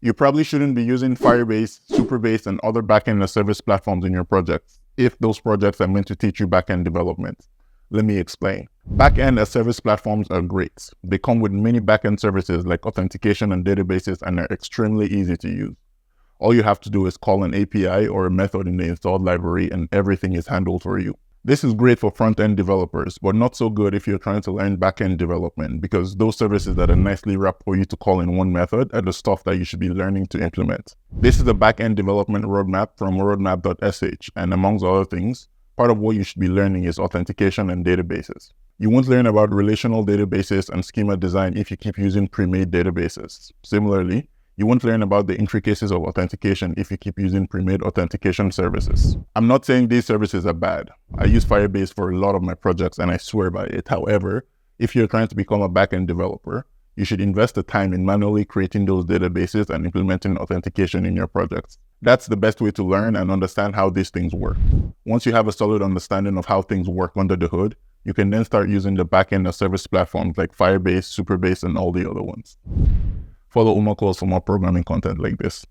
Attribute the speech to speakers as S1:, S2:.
S1: You probably shouldn't be using Firebase, Superbase, and other backend as service platforms in your projects if those projects are meant to teach you backend development. Let me explain. Backend as service platforms are great. They come with many backend services like authentication and databases and are extremely easy to use. All you have to do is call an API or a method in the installed library and everything is handled for you. This is great for front-end developers, but not so good if you're trying to learn back-end development, because those services that are nicely wrapped for you to call in one method are the stuff that you should be learning to implement. This is a back-end development roadmap from roadmap.sh, and amongst other things, part of what you should be learning is authentication and databases. You won't learn about relational databases and schema design if you keep using pre-made databases. Similarly, you won't learn about the intricacies of authentication if you keep using pre-made authentication services. I'm not saying these services are bad. I use Firebase for a lot of my projects and I swear by it. However, if you're trying to become a backend developer, you should invest the time in manually creating those databases and implementing authentication in your projects. That's the best way to learn and understand how these things work. Once you have a solid understanding of how things work under the hood, you can then start using the backend as service platforms like Firebase, Superbase, and all the other ones. Follow Umaclose for more programming content like this.